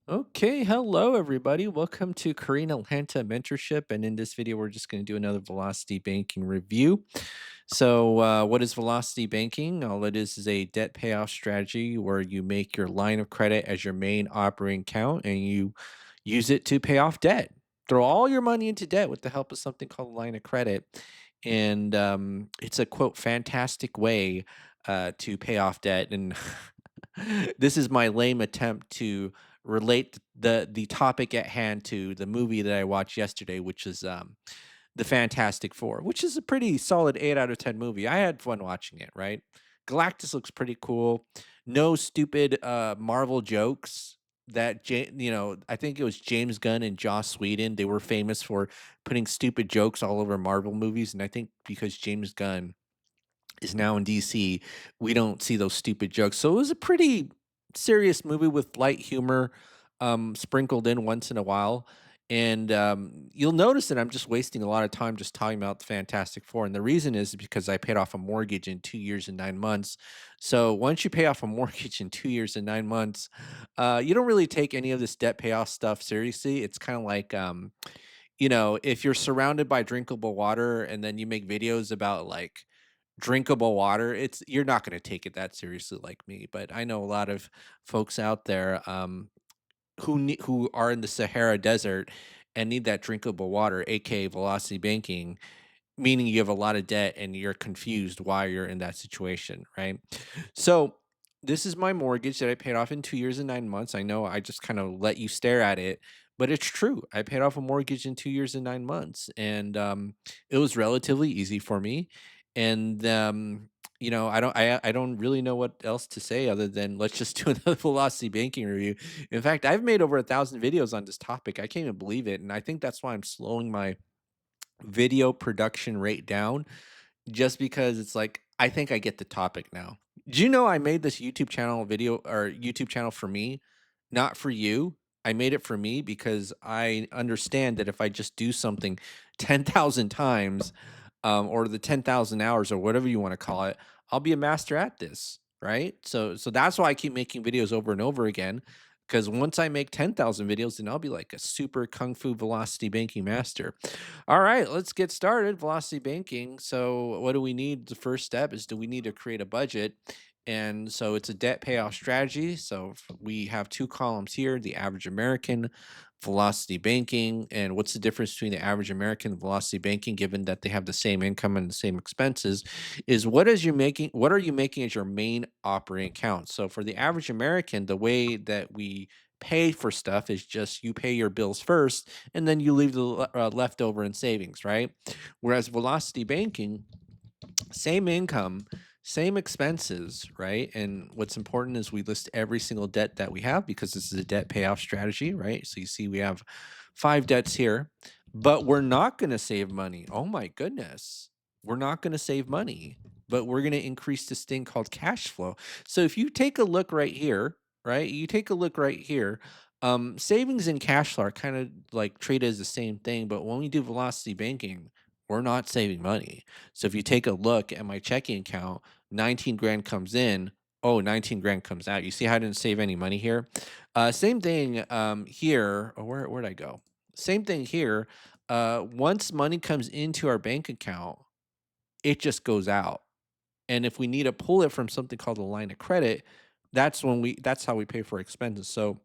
Okay, hello everybody. Welcome to Karina Lanta Mentorship. And in this video, we're just going to do another velocity banking review. What is velocity banking? All it is a debt payoff strategy where you make your line of credit as your main operating account and you use it to pay off debt. Throw all your money into debt with the help of something called a line of credit. And it's a quote, fantastic way to pay off debt. And this is my lame attempt to relate the topic at hand to the movie that I watched yesterday, which is the Fantastic Four, which is a pretty solid 8 out of 10 movie. I had fun watching it. Right, Galactus looks pretty cool. No stupid Marvel jokes. I think it was James Gunn and Joss Whedon. They were famous for putting stupid jokes all over Marvel movies, and I think because James Gunn is now in DC, we don't see those stupid jokes. So it was a pretty serious movie with light humor sprinkled in once in a while. And you'll notice that I'm just wasting a lot of time just talking about the Fantastic Four. And the reason is because I paid off a mortgage in 2 years and 9 months. So once you pay off a mortgage in 2 years and 9 months, you don't really take any of this debt payoff stuff seriously. It's kind of like, if you're surrounded by drinkable water and then you make videos about like drinkable water, you're not gonna take it that seriously like me, but I know a lot of folks out there, who are in the Sahara Desert and need that drinkable water, aka velocity banking, meaning you have a lot of debt and you're confused why you're in that situation, right? So, this is my mortgage that I paid off in 2 years and 9 months. I know I just kinda let you stare at it, but it's true. I paid off a mortgage in 2 years and 9 months, and, it was relatively easy for me, and, I don't really know what else to say other than let's just do another velocity banking review. In fact, I've made over 1,000 videos on this topic. I can't even believe it, and I think that's why I'm slowing my video production rate down just because it's like, I think I get the topic now. Do you know I made this YouTube channel for me, not for you? I made it for me because I understand that if I just do something 10,000 times, or the 10,000 hours or whatever you want to call it, I'll be a master at this, right? So that's why I keep making videos over and over again. Because once I make 10,000 videos, then I'll be like a super kung fu velocity banking master. All right, let's get started. Velocity banking. So, what do we need? The first step is, do we need to create a budget? And so it's a debt payoff strategy. We have two columns here: the average American, velocity banking. And what's the difference between the average American and velocity banking, given that they have the same income and the same expenses? Is what are you making as your main operating account? So for the average American, the way that we pay for stuff is just you pay your bills first and then you leave the leftover in savings, right? Whereas velocity banking, same income, same expenses, right? And what's important is we list every single debt that we have because this is a debt payoff strategy, right? So you see we have 5 debts here, but we're not going to save money. Oh my goodness. We're not going to save money, but we're going to increase this thing called cash flow. So if you take a look right here, right? You take a look right here. Savings and cash flow are kind of like treated as the same thing, but when we do velocity banking, we're not saving money. So if you take a look at my checking account, 19 grand comes in. Oh, 19 grand comes out. You see how I didn't save any money here? Same thing here. Oh, where'd I go? Same thing here. Once money comes into our bank account, it just goes out. And if we need to pull it from something called a line of credit, that's how we pay for expenses. So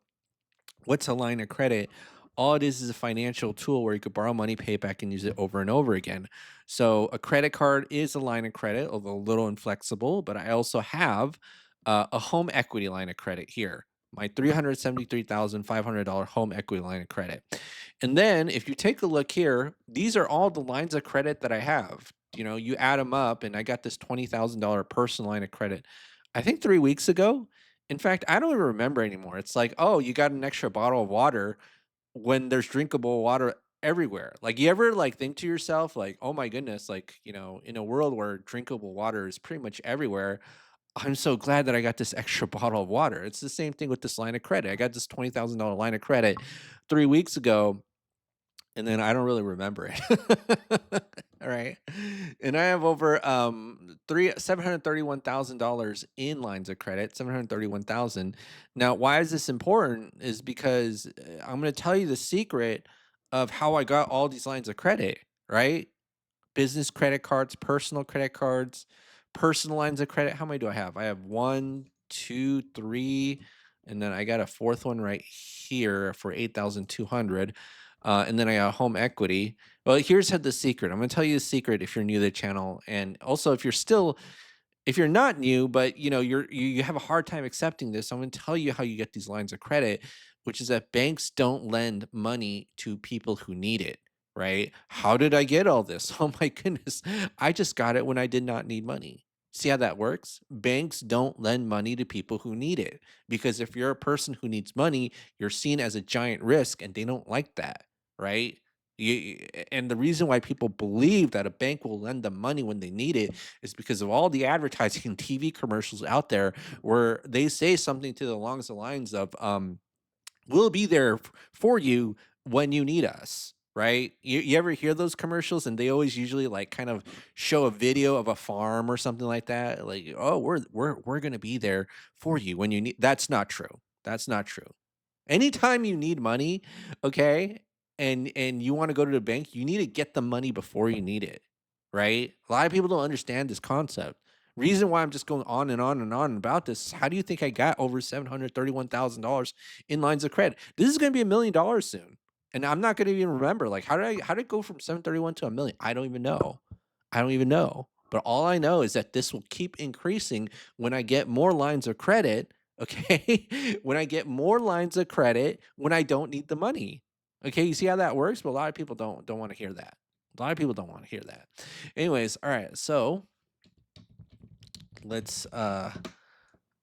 what's a line of credit? All it is a financial tool where you could borrow money, pay it back, and use it over and over again. So a credit card is a line of credit, although a little inflexible. But I also have a home equity line of credit here, my $373,500 home equity line of credit. And then if you take a look here, these are all the lines of credit that I have. You add them up, and I got this $20,000 personal line of credit. I think 3 weeks ago. In fact, I don't even remember anymore. It's like, oh, you got an extra bottle of water when there's drinkable water everywhere. Like, you ever like think to yourself, like, oh my goodness, like, in a world where drinkable water is pretty much everywhere, I'm so glad that I got this extra bottle of water. It's the same thing with this line of credit. I got this $20,000 line of credit 3 weeks ago, and then I don't really remember it. right? And I have over three $731,000 in lines of credit, 731,000. Now, why is this important? Is because I'm going to tell you the secret of how I got all these lines of credit, right? Business credit cards, personal credit cards, personal lines of credit. How many do I have? I have one, two, three, and then I got a fourth one right here for 8,200. And then I got home equity. Well, here's the secret. I'm gonna tell you the secret if you're new to the channel, and also if you're not new, but you have a hard time accepting this, I'm going to tell you how you get these lines of credit, which is that banks don't lend money to people who need it, right? How did I get all this? Oh my goodness. I just got it when I did not need money. See how that works? Banks don't lend money to people who need it because if you're a person who needs money, you're seen as a giant risk and they don't like that, right? And the reason why people believe that a bank will lend them money when they need it is because of all the advertising and TV commercials out there where they say something to the along the lines of, "We'll be there for you when you need us." Right? You ever hear those commercials and they always usually like kind of show a video of a farm or something like that? Like, oh, we're gonna be there for you when you need. That's not true. That's not true. Anytime you need money, okay, and you wanna go to the bank, you need to get the money before you need it, right? A lot of people don't understand this concept. Reason why I'm just going on and on and on about this, how do you think I got over $731,000 in lines of credit? This is gonna be $1,000,000 soon, and I'm not gonna even remember, like, how did it go from 731 to 1,000,000? I don't even know. I don't even know. But all I know is that this will keep increasing when I get more lines of credit, okay? When I get more lines of credit when I don't need the money. Okay, you see how that works? But a lot of people don't want to hear that. A lot of people don't want to hear that. Anyways, all right. So, let's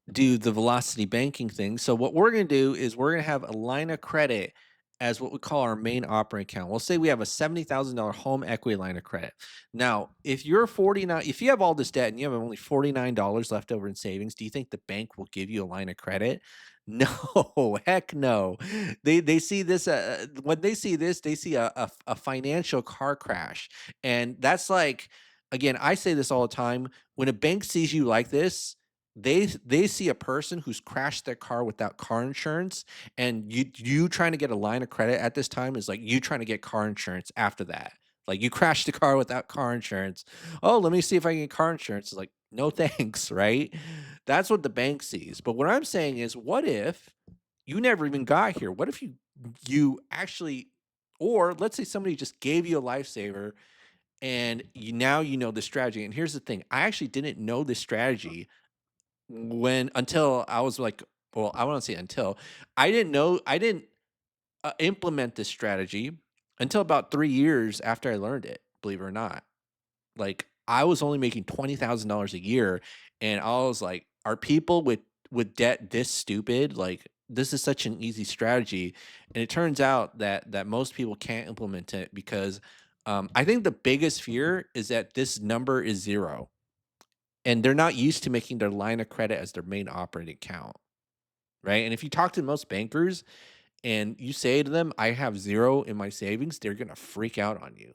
do the velocity banking thing. So what we're going to do is we're going to have a line of credit as what we call our main operating account. We'll say we have a $70,000 home equity line of credit. Now, if you're 49, if you have all this debt and you have only $49 left over in savings, do you think the bank will give you a line of credit? No, heck no. They see this when they see this, they see a financial car crash. And that's like again, I say this all the time, when a bank sees you like this, they see a person who's crashed their car without car insurance, and you trying to get a line of credit at this time is like you trying to get car insurance after that. Like you crashed the car without car insurance. Oh, let me see if I can get car insurance. It's like, no thanks, right? That's what the bank sees. But what I'm saying is, what if you never even got here? What if you actually or let's say somebody just gave you a lifesaver and now you know the strategy. And here's the thing, I actually didn't know this strategy when until I was like, well, I want to say until I didn't implement this strategy until about 3 years after I learned it. Believe it or not, like I was only making $20,000 a year, and I was like, are people with debt this stupid? Like this is such an easy strategy, and it turns out that most people can't implement it because I think the biggest fear is that this number is zero and they're not used to making their line of credit as their main operating account, right? And if you talk to most bankers and you say to them, "I have 0 in my savings," they're gonna freak out on you,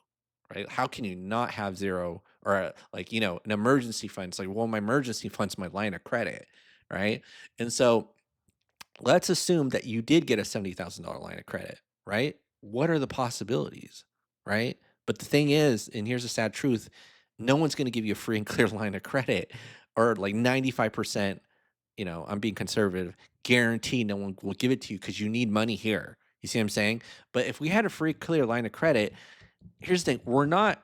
right? How can you not have 0 or, like, an emergency fund? It's like, "Well, my emergency fund's my line of credit," right? And so let's assume that you did get a $70,000 line of credit, right? What are the possibilities, right? But the thing is, and here's the sad truth, no one's going to give you a free and clear line of credit or like 95%, I'm being conservative, guarantee no one will give it to you because you need money here. You see what I'm saying? But if we had a free clear line of credit, here's the thing, we're not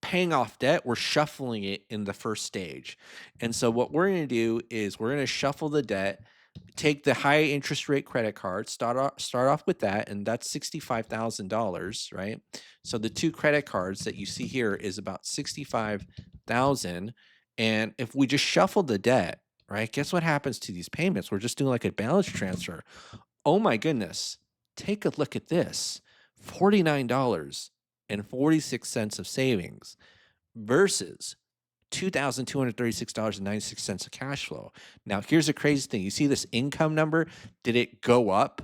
paying off debt, we're shuffling it in the first stage. And so what we're going to do is we're going to shuffle the debt, take the high interest rate credit card, start off with that, and that's $65,000, right? So the two credit cards that you see here is about 65,000, and if we just shuffle the debt, right? Guess what happens to these payments? We're just doing like a balance transfer. Oh my goodness. Take a look at this. $49.46 of savings versus $2,236.96 of cash flow. Now, here's the crazy thing. You see this income number? Did it go up?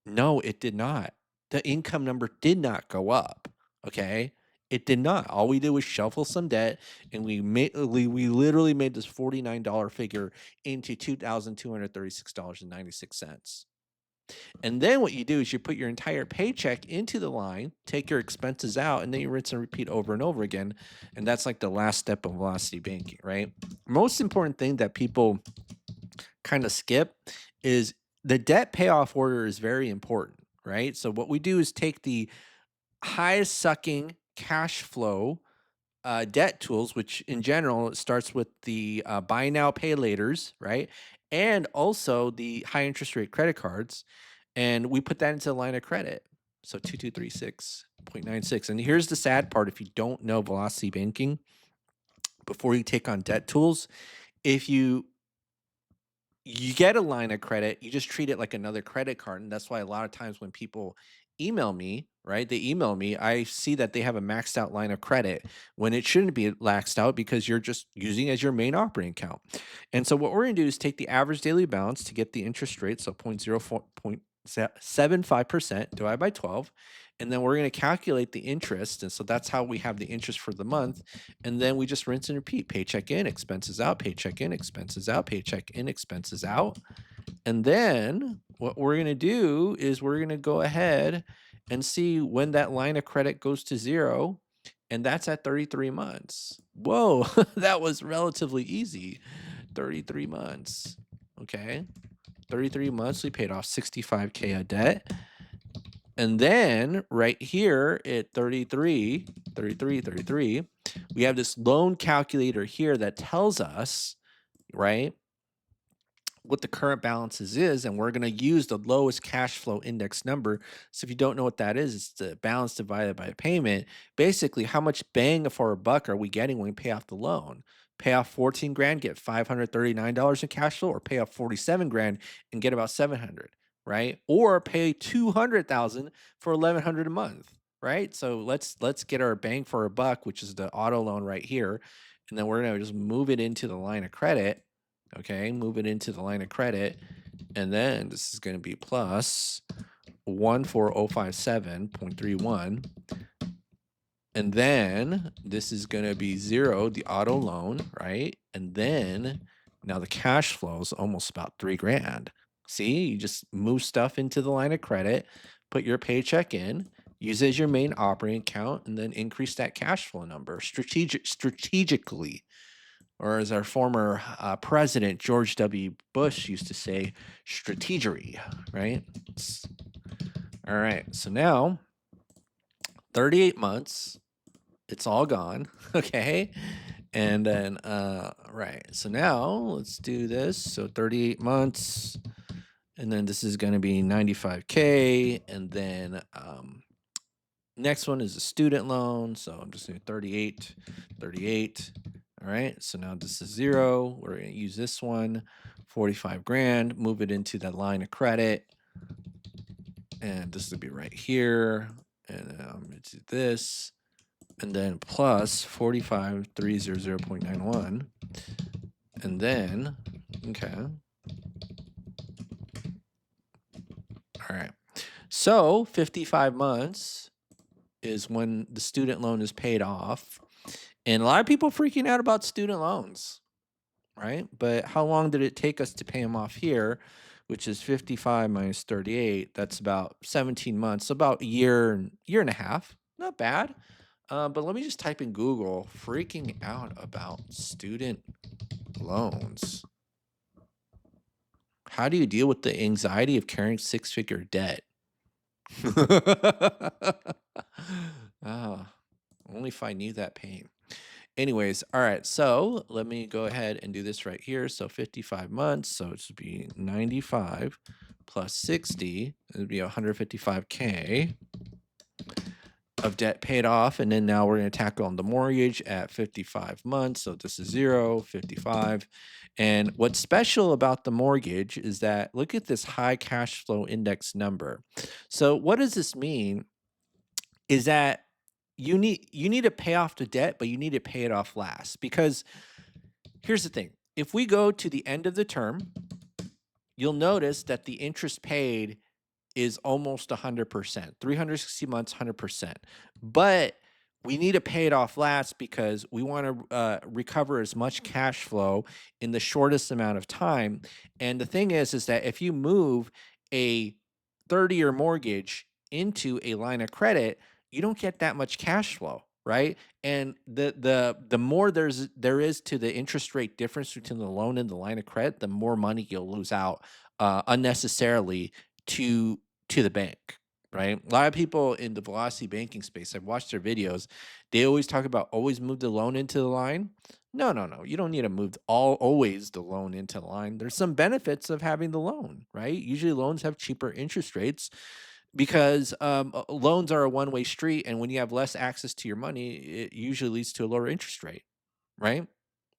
No, it did not. The income number did not go up. Okay. It did not. All we did was shuffle some debt, and we literally made this $49 figure into $2,236.96. And then what you do is you put your entire paycheck into the line, take your expenses out, and then you rinse and repeat over and over again. And that's like the last step of velocity banking, right? Most important thing that people kind of skip is the debt payoff order is very important, right? So what we do is take the highest sucking cash flow debt tools, which in general it starts with the buy now, pay laters, right? And also the high interest rate credit cards. And we put that into the line of credit. So 2236.96. And here's the sad part if you don't know velocity banking, before you take on debt tools, if you get a line of credit, you just treat it like another credit card. And that's why a lot of times when people email me, right, they email me, I see that they have a maxed out line of credit when it shouldn't be maxed out because you're just using it as your main operating account. And so what we're going to do is take the average daily balance to get the interest rate, so 0.75% divided by 12. And then we're going to calculate the interest. And so that's how we have the interest for the month. And then we just rinse and repeat, paycheck in, expenses out, paycheck in, expenses out, paycheck in, expenses out. And then what we're going to do is we're going to go ahead and see when that line of credit goes to zero. And that's at 33 months. Whoa, that was relatively easy. 33 months. Okay. 33 months, we paid off 65K of debt. And then right here at 33, we have this loan calculator here that tells us, right, what the current balances is, and we're going to use the lowest cash flow index number. So if you don't know what that is, it's the balance divided by payment. Basically, how much bang for a buck are we getting when we pay off the loan? Pay off 14 grand, get $539 in cash flow, or pay off 47 grand and get about 700, right? Or pay 200,000 for 1100 a month, right? So let's get our bang for a buck, which is the auto loan right here, and then we're going to just move it into the line of credit. Okay, move it into the line of credit. And then this is going to be plus 14057.31. And then this is going to be zero, the auto loan, right? And then now the cash flow is almost about 3 grand. See, you just move stuff into the line of credit, put your paycheck in, use it as your main operating account, and then increase that cash flow number strategically. Or as our former president, George W. Bush, used to say, strategery, right? All right. So now, 38 months, it's all gone. Okay. And then, right. So now let's do this. So 38 months. And then this is going to be 95K. And then next one is a student loan. So I'm just doing 38, 38. All right, so now this is zero. We're going to use this one, 45 grand, move it into that line of credit. And this will be right here. And I'm going to do this. And then plus 45300.91. And then, okay. All right. So 55 months is when the student loan is paid off. And a lot of people freaking out about student loans, right? But how long did it take us to pay them off here, which is 55 minus 38? That's about 17 months, about a year, year and a half. Not bad. But let me just type in Google, freaking out about student loans. How do you deal with the anxiety of carrying six-figure debt? Ah, only if I knew that pain. Anyways, all right, so let me go ahead and do this right here. So 55 months, so it should be 95 plus 60, it would be 155K of debt paid off. And then now we're going to tackle on the mortgage at 55 months. So this is 0, 55. And what's special about the mortgage is that look at this high cash flow index number. So what does this mean? Is that you need to pay off the debt, but you need to pay it off last. Because here's the thing. If we go to the end of the term, you'll notice that the interest paid is almost 100%, 360 months, 100%. But we need to pay it off last because we want to recover as much cash flow in the shortest amount of time. And the thing is that if you move a 30-year mortgage into a line of credit, you don't get that much cash flow, right? And the more there is to the interest rate difference between the loan and the line of credit, the more money you'll lose out unnecessarily to the bank. Right, a lot of people in the velocity banking space, I've watched their videos, they always talk about always move the loan into the line. No, no, no. You don't need to move always the loan into the line. There's some benefits of having the loan, right? Usually loans have cheaper interest rates because loans are a one-way street, and when you have less access to your money, it usually leads to a lower interest rate, right?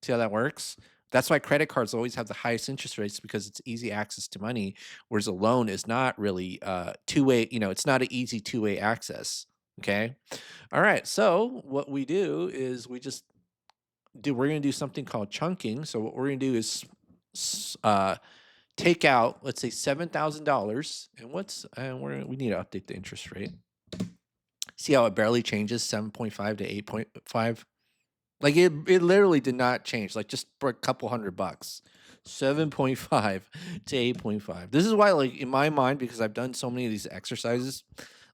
See how that works? That's why credit cards always have the highest interest rates because it's easy access to money, whereas a loan is not really two-way, it's not an easy two-way access. Okay. All right. So what we do is we're going to do something called chunking. So what we're going to do is take out, let's say $7,000. And we need to update the interest rate. See how it barely changes 7.5 to 8.5? Like it literally did not change, like just for a couple $100. 7.5 to 8.5. This is why, like, in my mind, because I've done so many of these exercises,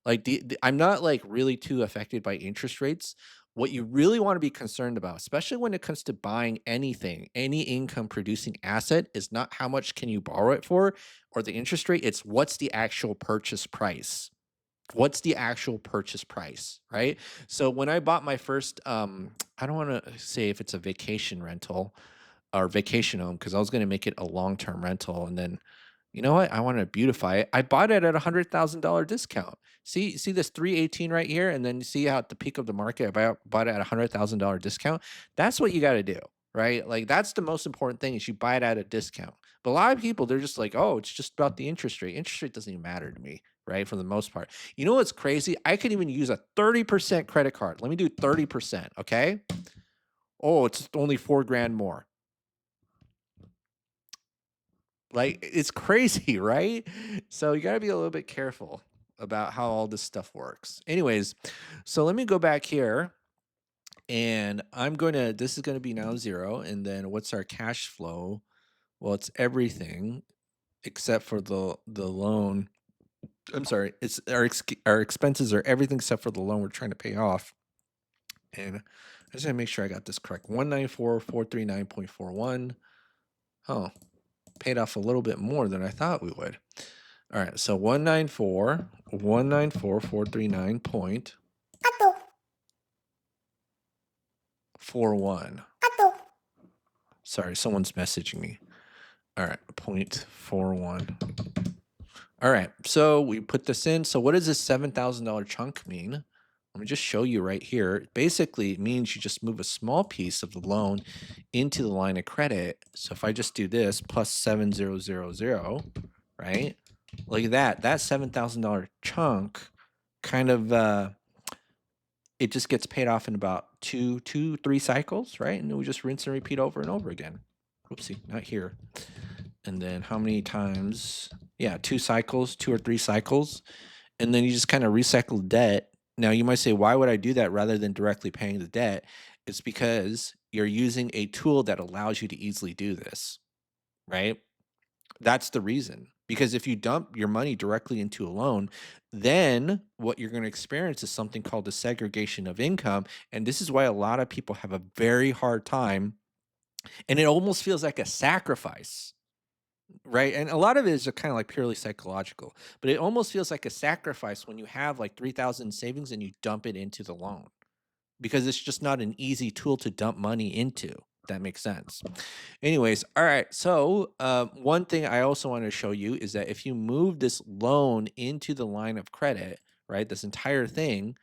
like I'm not like really too affected by interest rates. What you really want to be concerned about, especially when it comes to buying anything, any income producing asset, is not how much can you borrow it for or the interest rate, it's what's the actual purchase price. What's the actual purchase price, right? So when I bought my first I don't want to say if it's a vacation rental or vacation home because I was going to make it a long-term rental, and then you know what? I want to beautify it. I bought it at $100,000 discount. See this 318 right here, and then see how at the peak of the market, bought it at $100,000 discount. That's what you got to do, right? Like that's the most important thing is you buy it at a discount. But a lot of people they're just like, oh, it's just about the interest rate. Interest rate doesn't even matter to me, right? For the most part. You know what's crazy? I could even use a 30% credit card. Let me do 30%. Okay. Oh, it's only 4 grand more. Like, it's crazy, right? So you gotta be a little bit careful about how all this stuff works. Anyways, so let me go back here and this is gonna be now 0. And then what's our cash flow? Well, it's everything except for the loan. I'm sorry, it's our expenses are everything except for the loan we're trying to pay off. And I just gotta make sure I got this correct. 194,439.41. Oh, paid off a little bit more than I thought we would. All right, so 194,439.41. Sorry, someone's messaging me. All right, 0.41. All right, so we put this in. So what does this $7,000 chunk mean? Let me just show you right here. Basically, it means you just move a small piece of the loan into the line of credit. So if I just do this plus 7,000, right? Look at that. That $7,000 chunk kind of it just gets paid off in about 3 cycles, right? And then we just rinse and repeat over and over again. Oopsie, not here. And then how many times? Yeah, 2 cycles, 2 or 3 cycles. And then you just kind of recycle debt. Now you might say, why would I do that rather than directly paying the debt? It's because you're using a tool that allows you to easily do this, right? That's the reason. Because if you dump your money directly into a loan, then what you're going to experience is something called the segregation of income. And this is why a lot of people have a very hard time. And it almost feels like a sacrifice, right? And a lot of it is kind of like purely psychological, but it almost feels like a sacrifice when you have like 3,000 savings and you dump it into the loan because it's just not an easy tool to dump money into. That makes sense. Anyways, all right. So one thing I also want to show you is that if you move this loan into the line of credit, right, this entire thing,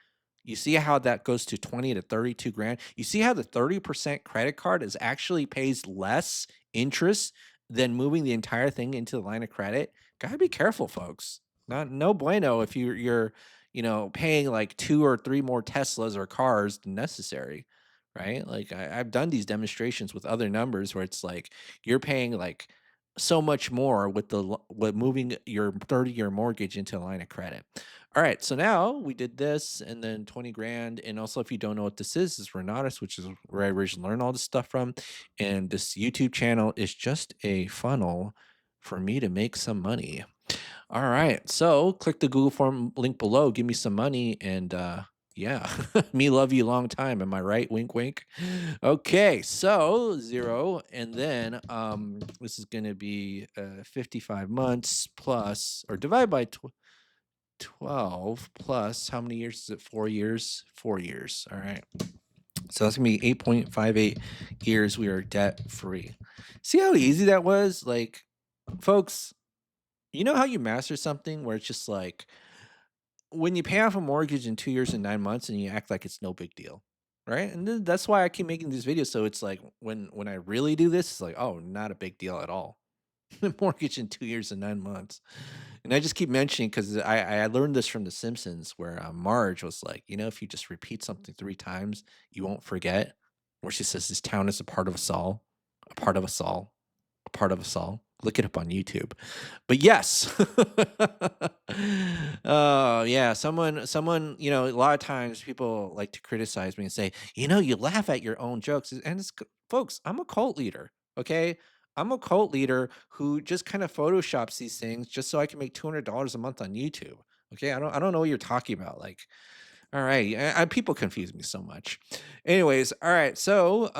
you see how that goes to 20 to 32 grand. You see how the 30% credit card is actually pays less interest than moving the entire thing into the line of credit. Gotta be careful, folks. Not no bueno if you're paying like 2 or 3 more Teslas or cars than necessary, right? Like I've done these demonstrations with other numbers where it's like you're paying like so much more with with moving your 30-year mortgage into a line of credit. All right, so now we did this and then 20 grand. And also, if you don't know what this is Renatus, which is where I originally learned all this stuff from. And this YouTube channel is just a funnel for me to make some money. All right. So click the Google form link below. Give me some money. And yeah, me love you long time. Am I right? Wink, wink. Okay. So 0. And then this is going to be 55 months plus, or divide by 12 plus, how many years is it? 4 years? 4 years. All right. So that's going to be 8.58 years. We are debt free. See how easy that was? Like, folks, you know how you master something where it's just like when you pay off a mortgage in 2 years and 9 months and you act like it's no big deal, right? And then that's why I keep making these videos, so it's like when I really do this, it's like, "Oh, not a big deal at all." Mortgage in 2 years and 9 months. And I just keep mentioning because I learned this from The Simpsons where, Marge was like, "You know, if you just repeat something 3 times, you won't forget." Where she says, "This town is a part of us all, a part of us all, a part of us all." Look it up on YouTube. But yes. Oh, yeah, someone, a lot of times people like to criticize me and say, "You laugh at your own jokes." And folks, I'm a cult leader, okay? I'm a cult leader who just kind of photoshops these things just so I can make $200 a month on YouTube. Okay? I don't know what you're talking about. Like, all right, people confuse me so much. Anyways, all right. So,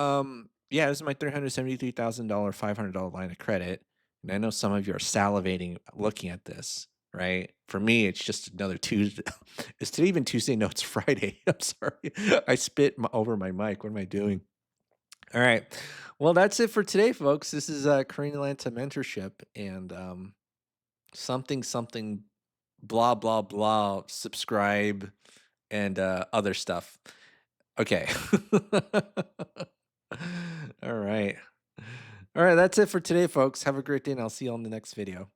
yeah, this is my $373,000 $500 line of credit, and I know some of you are salivating looking at this. Right? For me, it's just another Tuesday. Is today even Tuesday? No, it's Friday. I'm sorry. I spit over my mic. What am I doing? All right. Well, that's it for today, folks. This is Karina Lanta Mentorship and something blah blah blah. Subscribe and other stuff. Okay. All right. All right. That's it for today, folks. Have a great day, and I'll see you on the next video.